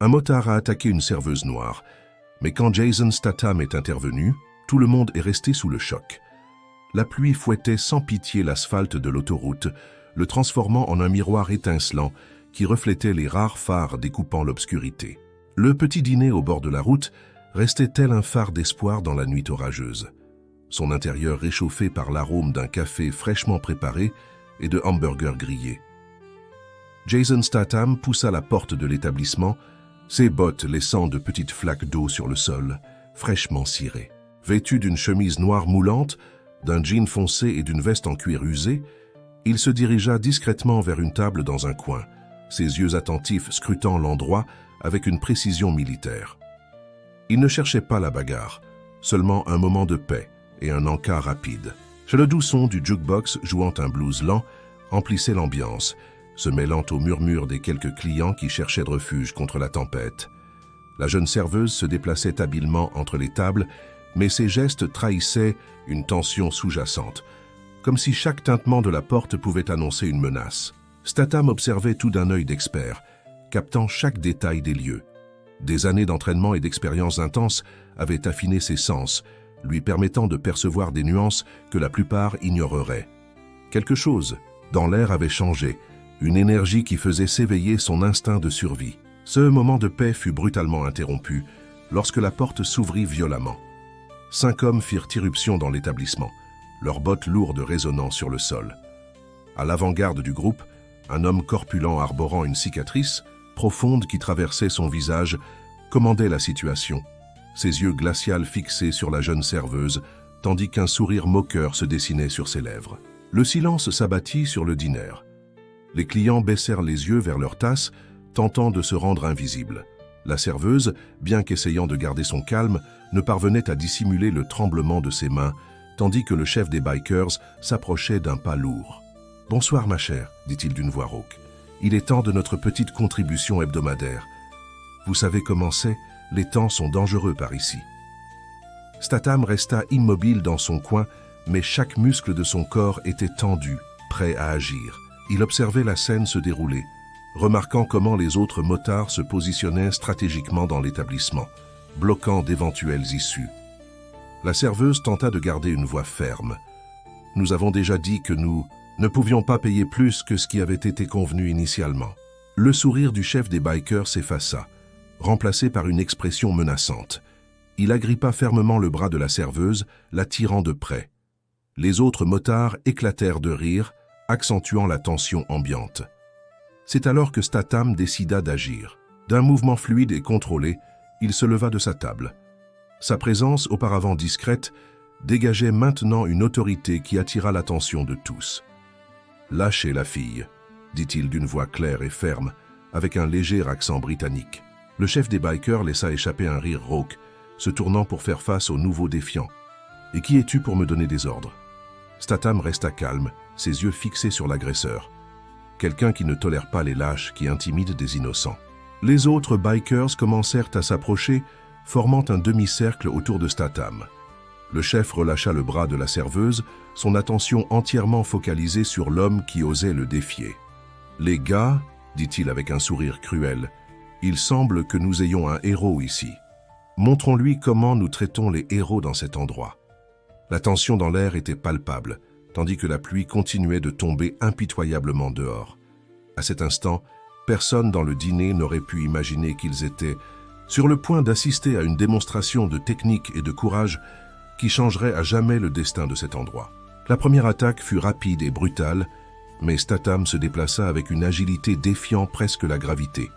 Un motard a attaqué une serveuse noire, mais quand Jason Statham est intervenu, tout le monde est resté sous le choc. La pluie fouettait sans pitié l'asphalte de l'autoroute, le transformant en un miroir étincelant qui reflétait les rares phares découpant l'obscurité. Le petit dîner au bord de la route restait tel un phare d'espoir dans la nuit orageuse. Son intérieur réchauffé par l'arôme d'un café fraîchement préparé et de hamburgers grillés. Jason Statham poussa la porte de l'établissement, ses bottes laissant de petites flaques d'eau sur le sol, fraîchement cirées. Vêtu d'une chemise noire moulante, d'un jean foncé et d'une veste en cuir usé, il se dirigea discrètement vers une table dans un coin, ses yeux attentifs scrutant l'endroit avec une précision militaire. Il ne cherchait pas la bagarre, seulement un moment de paix et un encas rapide. Le doux son du jukebox jouant un blues lent emplissait l'ambiance, se mêlant au murmure des quelques clients qui cherchaient de refuge contre la tempête. La jeune serveuse se déplaçait habilement entre les tables, mais ses gestes trahissaient une tension sous-jacente, comme si chaque tintement de la porte pouvait annoncer une menace. Statham observait tout d'un œil d'expert, captant chaque détail des lieux. Des années d'entraînement et d'expériences intenses avaient affiné ses sens, lui permettant de percevoir des nuances que la plupart ignoreraient. Quelque chose, dans l'air, avait changé, une énergie qui faisait s'éveiller son instinct de survie. Ce moment de paix fut brutalement interrompu lorsque la porte s'ouvrit violemment. 5 hommes firent irruption dans l'établissement, leurs bottes lourdes résonnant sur le sol. À l'avant-garde du groupe, un homme corpulent arborant une cicatrice, profonde qui traversait son visage, commandait la situation, ses yeux glacials fixés sur la jeune serveuse, tandis qu'un sourire moqueur se dessinait sur ses lèvres. Le silence s'abattit sur le dîner. Les clients baissèrent les yeux vers leurs tasses, tentant de se rendre invisibles. La serveuse, bien qu'essayant de garder son calme, ne parvenait à dissimuler le tremblement de ses mains, tandis que le chef des bikers s'approchait d'un pas lourd. « Bonsoir ma chère », dit-il d'une voix rauque. « Il est temps de notre petite contribution hebdomadaire. Vous savez comment c'est, les temps sont dangereux par ici. » Statham resta immobile dans son coin, mais chaque muscle de son corps était tendu, prêt à agir. Il observait la scène se dérouler, remarquant comment les autres motards se positionnaient stratégiquement dans l'établissement, bloquant d'éventuelles issues. La serveuse tenta de garder une voix ferme. « Nous avons déjà dit que nous ne pouvions pas payer plus que ce qui avait été convenu initialement. » Le sourire du chef des bikers s'effaça, remplacé par une expression menaçante. Il agrippa fermement le bras de la serveuse, la tirant de près. Les autres motards éclatèrent de rire, accentuant la tension ambiante. C'est alors que Statham décida d'agir. D'un mouvement fluide et contrôlé, il se leva de sa table. Sa présence, auparavant discrète, dégageait maintenant une autorité qui attira l'attention de tous. « Lâchez la fille », dit-il d'une voix claire et ferme, avec un léger accent britannique. Le chef des bikers laissa échapper un rire rauque, se tournant pour faire face au nouveau défiant. « Et qui es-tu pour me donner des ordres ?» Statham resta calme, ses yeux fixés sur l'agresseur. Quelqu'un qui ne tolère pas les lâches, qui intimident des innocents. Les autres bikers commencèrent à s'approcher, formant un demi-cercle autour de Statham. Le chef relâcha le bras de la serveuse, son attention entièrement focalisée sur l'homme qui osait le défier. « Les gars, » dit-il avec un sourire cruel, « il semble que nous ayons un héros ici. Montrons-lui comment nous traitons les héros dans cet endroit. » La tension dans l'air était palpable, tandis que la pluie continuait de tomber impitoyablement dehors. À cet instant, personne dans le dîner n'aurait pu imaginer qu'ils étaient sur le point d'assister à une démonstration de technique et de courage qui changerait à jamais le destin de cet endroit. La première attaque fut rapide et brutale, mais Statham se déplaça avec une agilité défiant presque la gravité.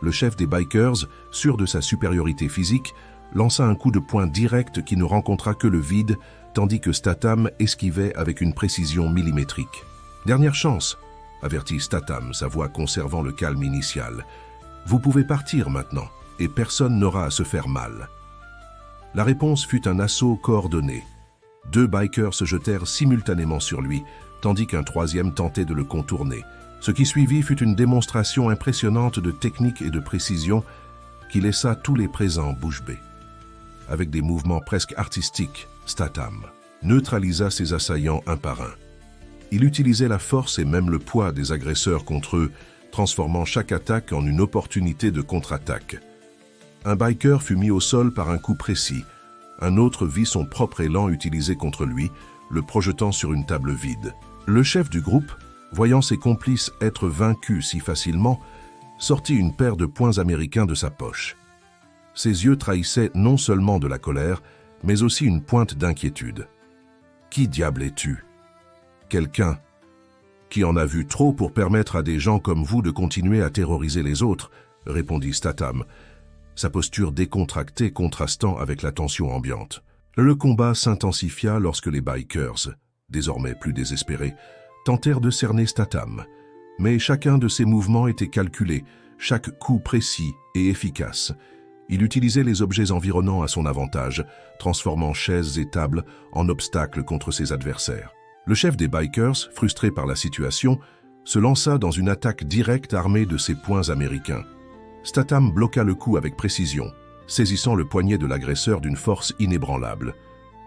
Le chef des bikers, sûr de sa supériorité physique, lança un coup de poing direct qui ne rencontra que le vide, tandis que Statham esquivait avec une précision millimétrique. « Dernière chance !» avertit Statham, sa voix conservant le calme initial. « Vous pouvez partir maintenant, et personne n'aura à se faire mal. » La réponse fut un assaut coordonné. 2 bikers se jetèrent simultanément sur lui, tandis qu'un troisième tentait de le contourner. Ce qui suivit fut une démonstration impressionnante de technique et de précision qui laissa tous les présents bouche bée. Avec des mouvements presque artistiques, Statham neutralisa ses assaillants un par un. Il utilisait la force et même le poids des agresseurs contre eux, transformant chaque attaque en une opportunité de contre-attaque. Un biker fut mis au sol par un coup précis. Un autre vit son propre élan utilisé contre lui, le projetant sur une table vide. Le chef du groupe, voyant ses complices être vaincus si facilement, sortit une paire de poings américains de sa poche. Ses yeux trahissaient non seulement de la colère, mais aussi une pointe d'inquiétude. « Qui diable es-tu » ? « Quelqu'un qui en a vu trop pour permettre à des gens comme vous de continuer à terroriser les autres, répondit Statham, sa posture décontractée contrastant avec la tension ambiante. Le combat s'intensifia lorsque les bikers, désormais plus désespérés, tentèrent de cerner Statham. Mais chacun de ses mouvements était calculé, chaque coup précis et efficace. Il utilisait les objets environnants à son avantage, transformant chaises et tables en obstacles contre ses adversaires. Le chef des bikers, frustré par la situation, se lança dans une attaque directe armée de ses poings américains. Statham bloqua le coup avec précision, saisissant le poignet de l'agresseur d'une force inébranlable.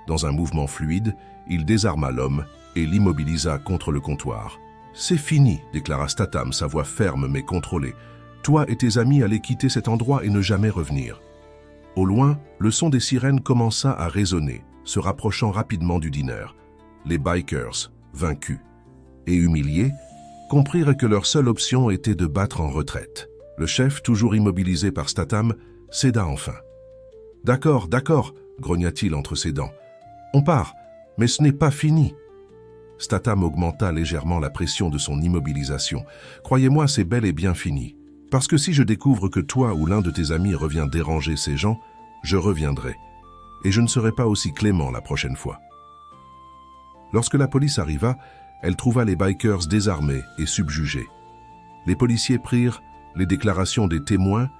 Dans un mouvement fluide, il désarma l'homme et l'immobilisa contre le comptoir. « C'est fini », déclara Statham, sa voix ferme mais contrôlée. « Toi et tes amis allez quitter cet endroit et ne jamais revenir. » Au loin, le son des sirènes commença à résonner, se rapprochant rapidement du dîner. Les bikers, vaincus et humiliés, comprirent que leur seule option était de battre en retraite. Le chef, toujours immobilisé par Statham, céda enfin. « D'accord, d'accord », grogna-t-il entre ses dents. « On part, mais ce n'est pas fini. » Statham augmenta légèrement la pression de son immobilisation. « Croyez-moi, c'est bel et bien fini. Parce que si je découvre que toi ou l'un de tes amis revient déranger ces gens, je reviendrai. Et je ne serai pas aussi clément la prochaine fois. » Lorsque la police arriva, elle trouva les bikers désarmés et subjugés. Les policiers prirent les déclarations des témoins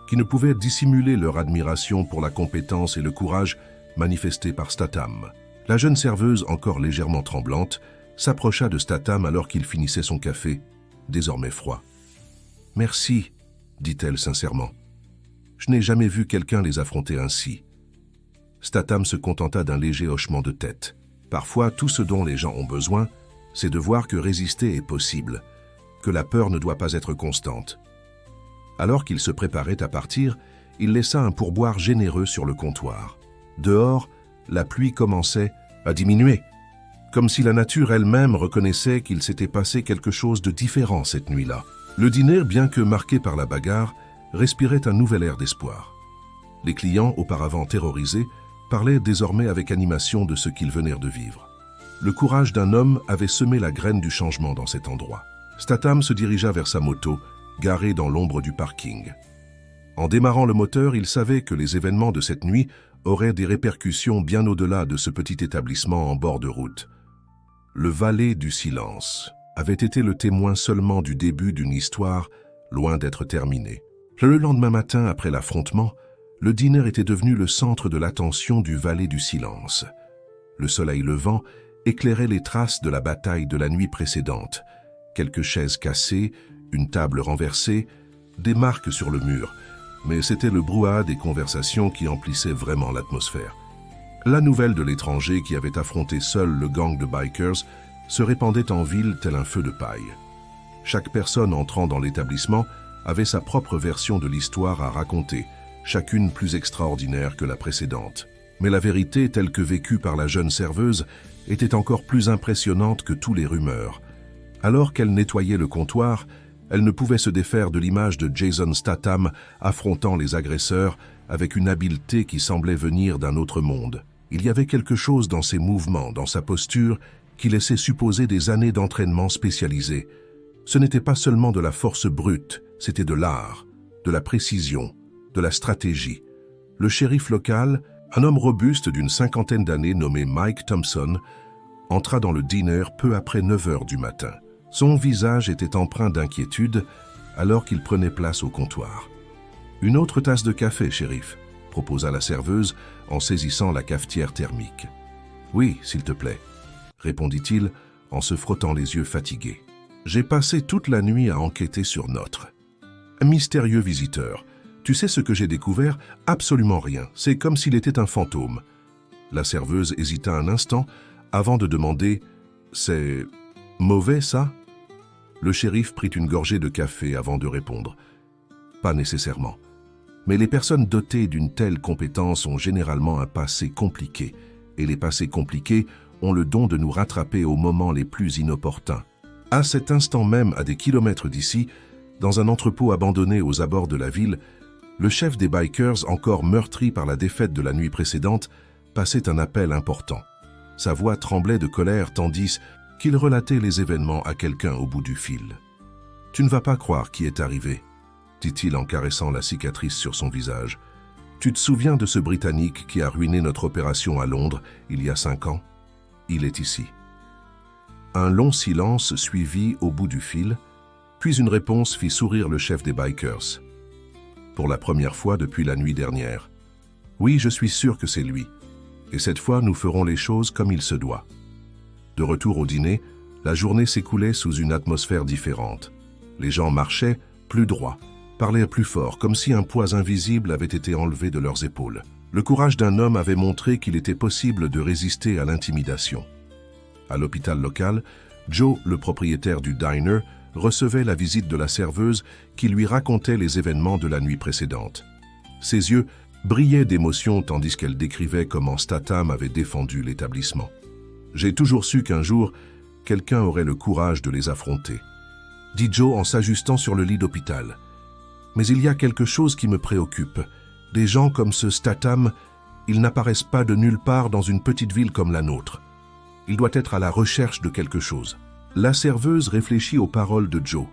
qui ne pouvaient dissimuler leur admiration pour la compétence et le courage manifestés par Statham. La jeune serveuse, encore légèrement tremblante, s'approcha de Statham alors qu'il finissait son café, désormais froid. « Merci, » dit-elle sincèrement. « Je n'ai jamais vu quelqu'un les affronter ainsi. » Statham se contenta d'un léger hochement de tête. Parfois, tout ce dont les gens ont besoin, c'est de voir que résister est possible, que la peur ne doit pas être constante. Alors qu'il se préparait à partir, il laissa un pourboire généreux sur le comptoir. Dehors, la pluie commençait à diminuer, comme si la nature elle-même reconnaissait qu'il s'était passé quelque chose de différent cette nuit-là. Le dîner, bien que marqué par la bagarre, respirait un nouvel air d'espoir. Les clients, auparavant terrorisés, parlaient désormais avec animation de ce qu'ils venaient de vivre. Le courage d'un homme avait semé la graine du changement dans cet endroit. Statham se dirigea vers sa moto, garée dans l'ombre du parking. En démarrant le moteur, il savait que les événements de cette nuit auraient des répercussions bien au-delà de ce petit établissement en bord de route. Le Valet du Silence avait été le témoin seulement du début d'une histoire loin d'être terminée. Le lendemain matin, après l'affrontement, le dîner était devenu le centre de l'attention du Valet du Silence. Le soleil levant éclairait les traces de la bataille de la nuit précédente. Quelques chaises cassées, une table renversée, des marques sur le mur. Mais c'était le brouhaha des conversations qui emplissait vraiment l'atmosphère. La nouvelle de l'étranger qui avait affronté seul le gang de bikers se répandait en ville tel un feu de paille. Chaque personne entrant dans l'établissement avait sa propre version de l'histoire à raconter, chacune plus extraordinaire que la précédente. Mais la vérité, telle que vécue par la jeune serveuse, était encore plus impressionnante que tous les rumeurs. Alors qu'elle nettoyait le comptoir, elle ne pouvait se défaire de l'image de Jason Statham affrontant les agresseurs avec une habileté qui semblait venir d'un autre monde. Il y avait quelque chose dans ses mouvements, dans sa posture, qui laissait supposer des années d'entraînement spécialisé. Ce n'était pas seulement de la force brute, c'était de l'art, de la précision, de la stratégie. Le shérif local, un homme robuste d'une 50aine d'années nommé Mike Thompson, entra dans le dîner peu après 9 heures du matin. Son visage était empreint d'inquiétude alors qu'il prenait place au comptoir. « Une autre tasse de café, shérif », proposa la serveuse en saisissant la cafetière thermique. « Oui, s'il te plaît », répondit-il en se frottant les yeux fatigués. « J'ai passé toute la nuit à enquêter sur notre mystérieux visiteur. Tu sais ce que j'ai découvert? Absolument rien. C'est comme s'il était un fantôme. » La serveuse hésita un instant avant de demander « C'est mauvais, ça ?» Le shérif prit une gorgée de café avant de répondre. Pas nécessairement. Mais les personnes dotées d'une telle compétence ont généralement un passé compliqué, et les passés compliqués ont le don de nous rattraper aux moments les plus inopportuns. À cet instant même, à des kilomètres d'ici, dans un entrepôt abandonné aux abords de la ville, le chef des bikers, encore meurtri par la défaite de la nuit précédente, passait un appel important. Sa voix tremblait de colère tandis qu'il relatait les événements à quelqu'un au bout du fil. « Tu ne vas pas croire qui est arrivé », dit-il en caressant la cicatrice sur son visage. « Tu te souviens de ce Britannique qui a ruiné notre opération à Londres il y a 5 ans? Il est ici. » Un long silence suivit au bout du fil, puis une réponse fit sourire le chef des bikers. Pour la première fois depuis la nuit dernière. « Oui, je suis sûr que c'est lui. Et cette fois, nous ferons les choses comme il se doit. » De retour au dîner, la journée s'écoulait sous une atmosphère différente. Les gens marchaient plus droit, parlaient plus fort, comme si un poids invisible avait été enlevé de leurs épaules. Le courage d'un homme avait montré qu'il était possible de résister à l'intimidation. À l'hôpital local, Joe, le propriétaire du diner, recevait la visite de la serveuse qui lui racontait les événements de la nuit précédente. Ses yeux brillaient d'émotion tandis qu'elle décrivait comment Statham avait défendu l'établissement. « J'ai toujours su qu'un jour, quelqu'un aurait le courage de les affronter, » dit Joe en s'ajustant sur le lit d'hôpital. « Mais il y a quelque chose qui me préoccupe. Des gens comme ce Statham, ils n'apparaissent pas de nulle part dans une petite ville comme la nôtre. Il doit être à la recherche de quelque chose. » La serveuse réfléchit aux paroles de Joe.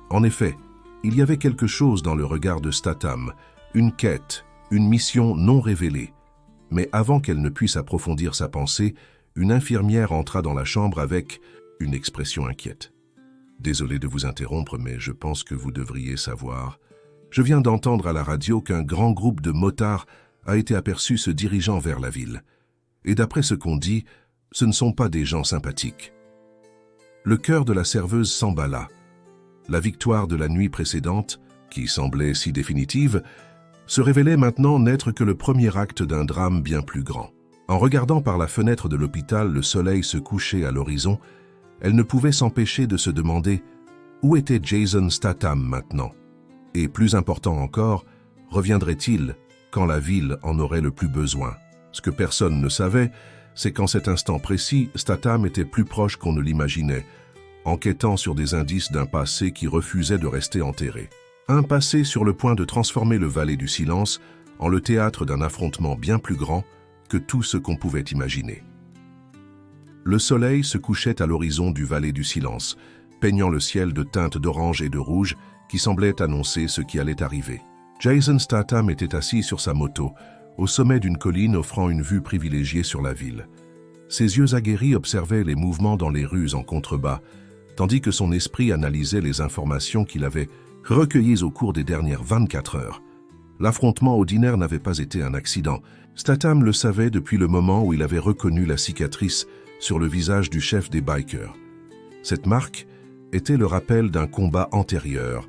En effet, il y avait quelque chose dans le regard de Statham, une quête, une mission non révélée. Mais avant qu'elle ne puisse approfondir sa pensée, une infirmière entra dans la chambre avec une expression inquiète. « Désolé de vous interrompre, mais je pense que vous devriez savoir. Je viens d'entendre à la radio qu'un grand groupe de motards a été aperçu se dirigeant vers la ville. Et d'après ce qu'on dit, ce ne sont pas des gens sympathiques. » Le cœur de la serveuse s'emballa. La victoire de la nuit précédente, qui semblait si définitive, se révélait maintenant n'être que le premier acte d'un drame bien plus grand. En regardant par la fenêtre de l'hôpital le soleil se coucher à l'horizon, elle ne pouvait s'empêcher de se demander où était Jason Statham maintenant. Et plus important encore, reviendrait-il quand la ville en aurait le plus besoin? Ce que personne ne savait, c'est qu'en cet instant précis, Statham était plus proche qu'on ne l'imaginait, enquêtant sur des indices d'un passé qui refusait de rester enterré. Un passé sur le point de transformer le Valet du Silence en le théâtre d'un affrontement bien plus grand que tout ce qu'on pouvait imaginer. Le soleil se couchait à l'horizon du Valet du Silence, peignant le ciel de teintes d'orange et de rouge qui semblaient annoncer ce qui allait arriver. Jason Statham était assis sur sa moto, au sommet d'une colline offrant une vue privilégiée sur la ville. Ses yeux aguerris observaient les mouvements dans les rues en contrebas, tandis que son esprit analysait les informations qu'il avait recueillies au cours des dernières 24 heures. L'affrontement au dîner n'avait pas été un accident. Statham le savait depuis le moment où il avait reconnu la cicatrice sur le visage du chef des bikers. Cette marque était le rappel d'un combat antérieur,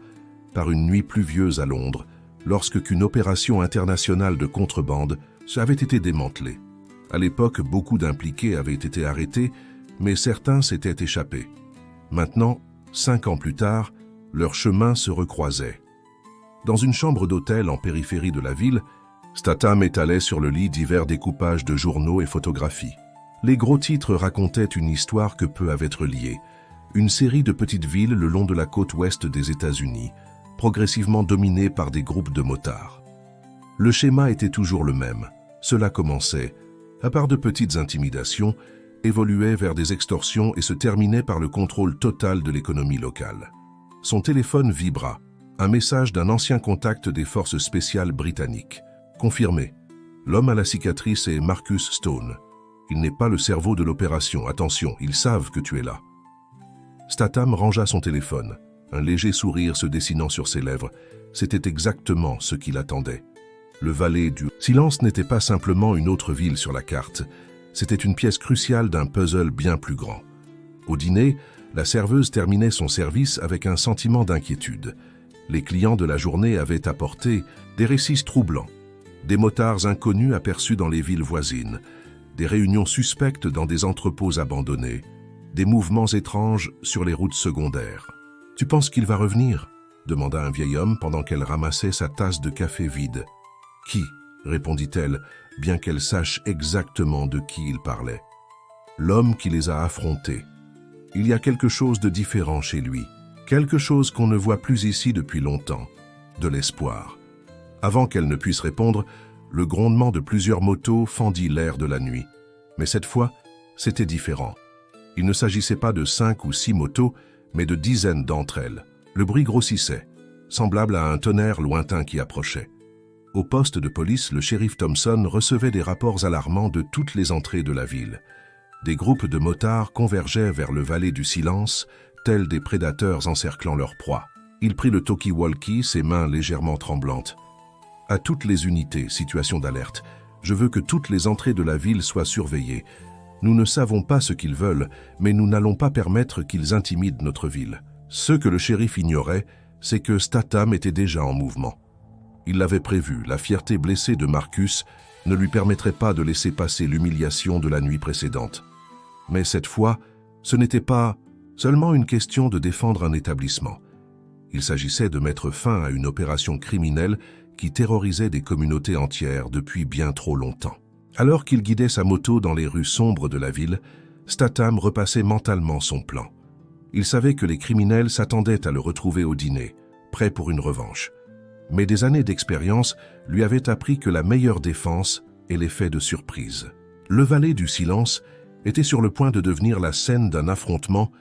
par une nuit pluvieuse à Londres, lorsque qu'une opération internationale de contrebande avait été démantelée. À l'époque, beaucoup d'impliqués avaient été arrêtés, mais certains s'étaient échappés. Maintenant, 5 ans plus tard, leurs chemins se recroisaient. Dans une chambre d'hôtel en périphérie de la ville, Statham étalait sur le lit divers découpages de journaux et photographies. Les gros titres racontaient une histoire que peu avaient être liée, une série de petites villes le long de la côte ouest des États-Unis, progressivement dominées par des groupes de motards. Le schéma était toujours le même. Cela commençait, à part de petites intimidations, évoluait vers des extorsions et se terminait par le contrôle total de l'économie locale. Son téléphone vibra, un message d'un ancien contact des forces spéciales britanniques. Confirmé, l'homme à la cicatrice est Marcus Stone. Il n'est pas le cerveau de l'opération, attention, ils savent que tu es là. Statham rangea son téléphone, un léger sourire se dessinant sur ses lèvres. C'était exactement ce qu'il attendait. Le Valet du Silence n'était pas simplement une autre ville sur la carte, c'était une pièce cruciale d'un puzzle bien plus grand. Au dîner, la serveuse terminait son service avec un sentiment d'inquiétude. Les clients de la journée avaient apporté des récits troublants, des motards inconnus aperçus dans les villes voisines, des réunions suspectes dans des entrepôts abandonnés, des mouvements étranges sur les routes secondaires. Tu penses qu'il va revenir ?» demanda un vieil homme pendant qu'elle ramassait sa tasse de café vide. « Qui ?» répondit-elle, bien qu'elle sache exactement de qui il parlait. « L'homme qui les a affrontés. Il y a quelque chose de différent chez lui, quelque chose qu'on ne voit plus ici depuis longtemps, de l'espoir. » Avant qu'elle ne puisse répondre, le grondement de plusieurs motos fendit l'air de la nuit. Mais cette fois, c'était différent. Il ne s'agissait pas de 5 ou 6 motos, mais de dizaines d'entre elles. Le bruit grossissait, semblable à un tonnerre lointain qui approchait. Au poste de police, le shérif Thompson recevait des rapports alarmants de toutes les entrées de la ville. Des groupes de motards convergeaient vers le Valet du Silence, tels des prédateurs encerclant leur proie. Il prit le talkie-walkie, ses mains légèrement tremblantes. « À toutes les unités, situation d'alerte. Je veux que toutes les entrées de la ville soient surveillées. Nous ne savons pas ce qu'ils veulent, mais nous n'allons pas permettre qu'ils intimident notre ville. » Ce que le shérif ignorait, c'est que Statham était déjà en mouvement. Il l'avait prévu, la fierté blessée de Marcus ne lui permettrait pas de laisser passer l'humiliation de la nuit précédente. Mais cette fois, ce n'était pas seulement une question de défendre un établissement. Il s'agissait de mettre fin à une opération criminelle qui terrorisait des communautés entières depuis bien trop longtemps. Alors qu'il guidait sa moto dans les rues sombres de la ville, Statham repassait mentalement son plan. Il savait que les criminels s'attendaient à le retrouver au dîner, prêts pour une revanche. Mais des années d'expérience lui avaient appris que la meilleure défense est l'effet de surprise. Le Valet du Silence était sur le point de devenir la scène d'un affrontement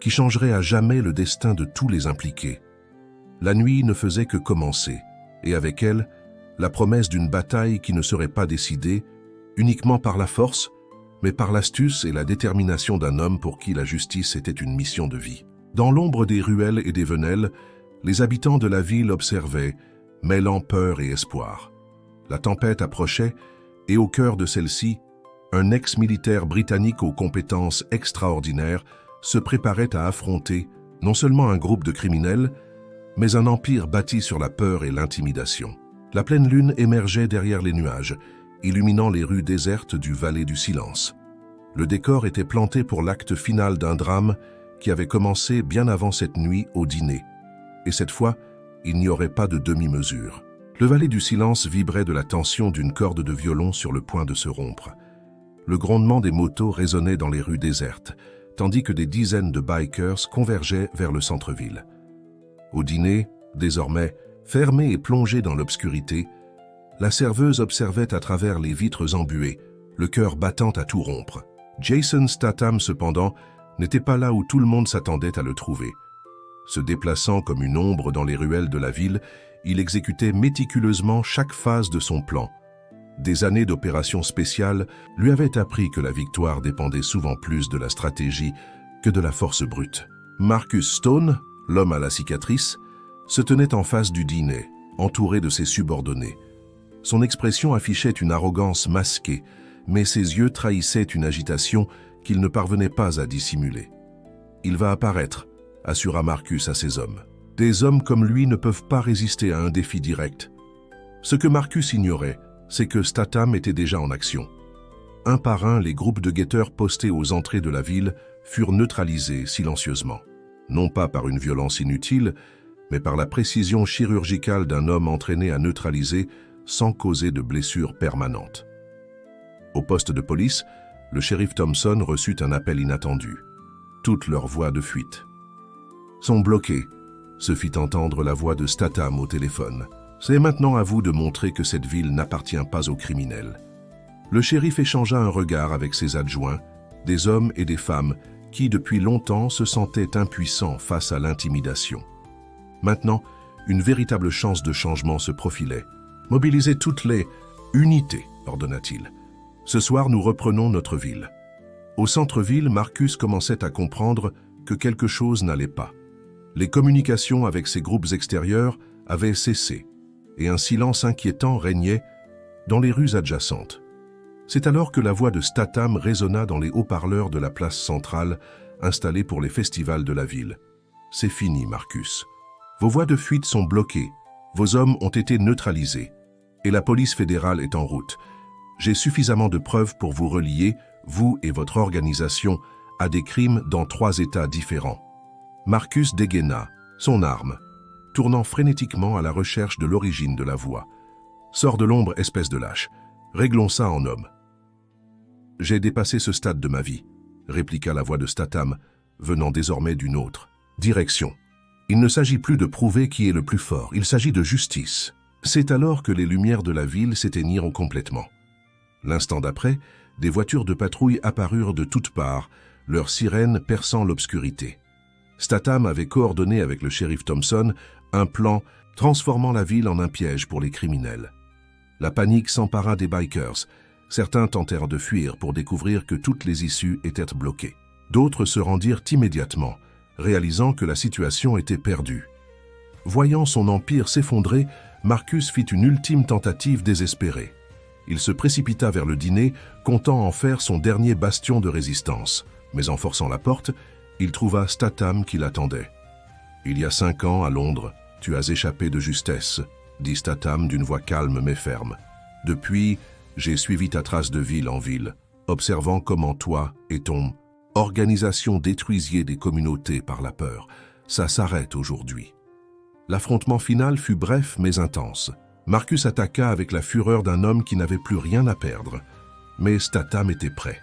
qui changerait à jamais le destin de tous les impliqués. La nuit ne faisait que commencer, et avec elle, la promesse d'une bataille qui ne serait pas décidée uniquement par la force, mais par l'astuce et la détermination d'un homme pour qui la justice était une mission de vie. Dans l'ombre des ruelles et des venelles, les habitants de la ville observaient, mêlant peur et espoir. La tempête approchait, et au cœur de celle-ci, un ex-militaire britannique aux compétences extraordinaires se préparait à affronter non seulement un groupe de criminels, mais un empire bâti sur la peur et l'intimidation. La pleine lune émergeait derrière les nuages, illuminant les rues désertes du Valet du Silence. Le décor était planté pour l'acte final d'un drame qui avait commencé bien avant cette nuit au dîner. Et cette fois, il n'y aurait pas de demi-mesure. Le Valet du Silence vibrait de la tension d'une corde de violon sur le point de se rompre. Le grondement des motos résonnait dans les rues désertes, tandis que des dizaines de bikers convergeaient vers le centre-ville. Au dîner, désormais, fermé et plongé dans l'obscurité, la serveuse observait à travers les vitres embuées, le cœur battant à tout rompre. Jason Statham, cependant, n'était pas là où tout le monde s'attendait à le trouver. Se déplaçant comme une ombre dans les ruelles de la ville, il exécutait méticuleusement chaque phase de son plan. Des années d'opérations spéciales lui avaient appris que la victoire dépendait souvent plus de la stratégie que de la force brute. Marcus Stone, l'homme à la cicatrice, se tenait en face du dîner, entouré de ses subordonnés. Son expression affichait une arrogance masquée, mais ses yeux trahissaient une agitation qu'il ne parvenait pas à dissimuler. « Il va apparaître », assura Marcus à ses hommes. Des hommes comme lui ne peuvent pas résister à un défi direct. Ce que Marcus ignorait, c'est que Statham était déjà en action. Un par un, les groupes de guetteurs postés aux entrées de la ville furent neutralisés silencieusement. Non pas par une violence inutile, mais par la précision chirurgicale d'un homme entraîné à neutraliser sans causer de blessures permanentes. Au poste de police, le shérif Thompson reçut un appel inattendu. Toutes leurs voies de fuite sont bloquées, se fit entendre la voix de Statham au téléphone. C'est maintenant à vous de montrer que cette ville n'appartient pas aux criminels. Le shérif échangea un regard avec ses adjoints, des hommes et des femmes qui, depuis longtemps, se sentaient impuissants face à l'intimidation. Maintenant, une véritable chance de changement se profilait. « Mobilisez toutes les unités », ordonna-t-il. « Ce soir, nous reprenons notre ville. » Au centre-ville, Marcus commençait à comprendre que quelque chose n'allait pas. Les communications avec ces groupes extérieurs avaient cessé, et un silence inquiétant régnait dans les rues adjacentes. C'est alors que la voix de Statham résonna dans les haut-parleurs de la place centrale, installée pour les festivals de la ville. « C'est fini, Marcus. Vos voies de fuite sont bloquées, vos hommes ont été neutralisés, et la police fédérale est en route. J'ai suffisamment de preuves pour vous relier, vous et votre organisation, à des crimes dans 3 États différents. » Marcus dégaina, son arme, tournant frénétiquement à la recherche de l'origine de la voix. « Sors de l'ombre, espèce de lâche. Réglons ça en homme. » « J'ai dépassé ce stade de ma vie, » répliqua la voix de Statham, venant désormais d'une autre direction. « Il ne s'agit plus de prouver qui est le plus fort, il s'agit de justice. » C'est alors que les lumières de la ville s'éteignirent complètement. L'instant d'après, des voitures de patrouille apparurent de toutes parts, leurs sirènes perçant l'obscurité. Statham avait coordonné avec le shérif Thompson un plan transformant la ville en un piège pour les criminels. La panique s'empara des bikers. Certains tentèrent de fuir pour découvrir que toutes les issues étaient bloquées. D'autres se rendirent immédiatement, réalisant que la situation était perdue. Voyant son empire s'effondrer, Marcus fit une ultime tentative désespérée. Il se précipita vers le dîner, comptant en faire son dernier bastion de résistance. Mais en forçant la porte, il trouva Statham qui l'attendait. « Il y a 5 ans, à Londres, tu as échappé de justesse, » dit Statham d'une voix calme mais ferme. « Depuis, j'ai suivi ta trace de ville en ville, observant comment toi et ton organisation détruisiez des communautés par la peur. Ça s'arrête aujourd'hui. » L'affrontement final fut bref mais intense. Marcus attaqua avec la fureur d'un homme qui n'avait plus rien à perdre. Mais Statham était prêt.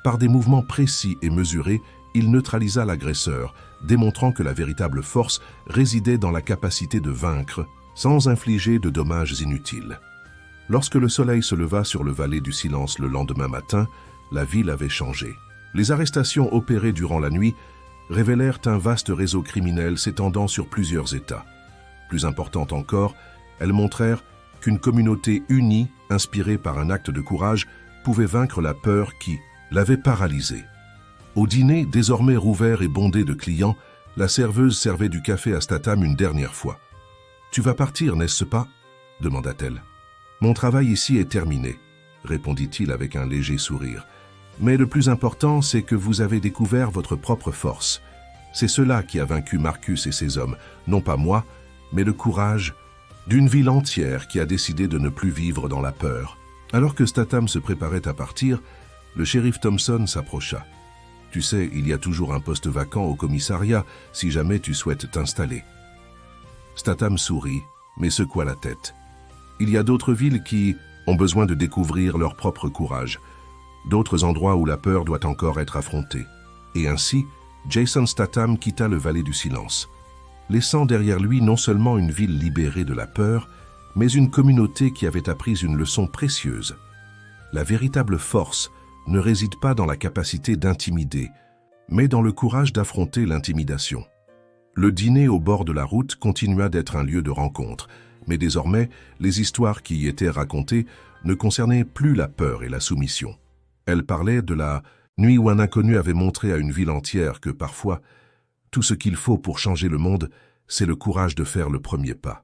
Par des mouvements précis et mesurés, il neutralisa l'agresseur, démontrant que la véritable force résidait dans la capacité de vaincre, sans infliger de dommages inutiles. Lorsque le soleil se leva sur le Vallée du Silence le lendemain matin, la ville avait changé. Les arrestations opérées durant la nuit révélèrent un vaste réseau criminel s'étendant sur plusieurs États. Plus important encore, elles montrèrent qu'une communauté unie, inspirée par un acte de courage, pouvait vaincre la peur qui l'avait paralysée. Au dîner, désormais rouvert et bondé de clients, la serveuse servait du café à Statham une dernière fois. « Tu vas partir, n'est-ce pas ?» demanda-t-elle. « Mon travail ici est terminé, » répondit-il avec un léger sourire. « Mais le plus important, c'est que vous avez découvert votre propre force. C'est cela qui a vaincu Marcus et ses hommes, non pas moi, mais le courage d'une ville entière qui a décidé de ne plus vivre dans la peur. » Alors que Statham se préparait à partir, le shérif Thompson s'approcha. « Tu sais, il y a toujours un poste vacant au commissariat si jamais tu souhaites t'installer. » Statham sourit, mais secoua la tête. Il y a d'autres villes qui ont besoin de découvrir leur propre courage, d'autres endroits où la peur doit encore être affrontée. Et ainsi, Jason Statham quitta le Vallée du Silence, laissant derrière lui non seulement une ville libérée de la peur, mais une communauté qui avait appris une leçon précieuse. La véritable force ne réside pas dans la capacité d'intimider, mais dans le courage d'affronter l'intimidation. Le dîner au bord de la route continua d'être un lieu de rencontre, mais désormais, les histoires qui y étaient racontées ne concernaient plus la peur et la soumission. Elles parlaient de la nuit où un inconnu avait montré à une ville entière que parfois, tout ce qu'il faut pour changer le monde, c'est le courage de faire le premier pas.